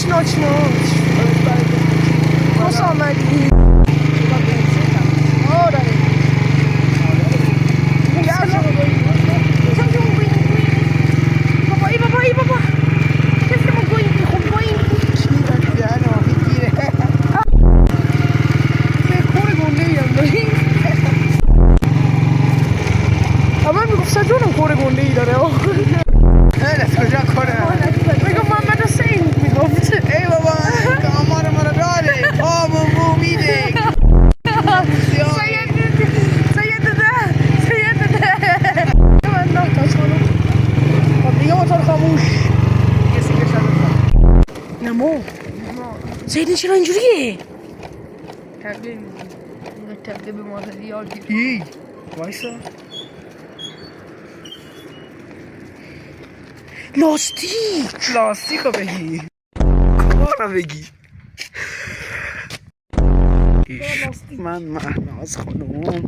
ناچ خوش آمدی. آره بابا کسی ما گویی خوب گویی کور گنده ایم داریم. اما میگفت سجانم کور گنده ای داره. خیلی از کجا کوره؟ میگم محمد حسین میگفت ای بابا آمار ما رو داره پام و بو میده. سید ده من نه تاشانو خب دیگه موتور خاموش کسی که شده نمو سید چرا اینجوریه؟ تبدیل به مادری یاد گیر ای وایسا لاستیک رو بگی کار رو بگی من مهناز خانوم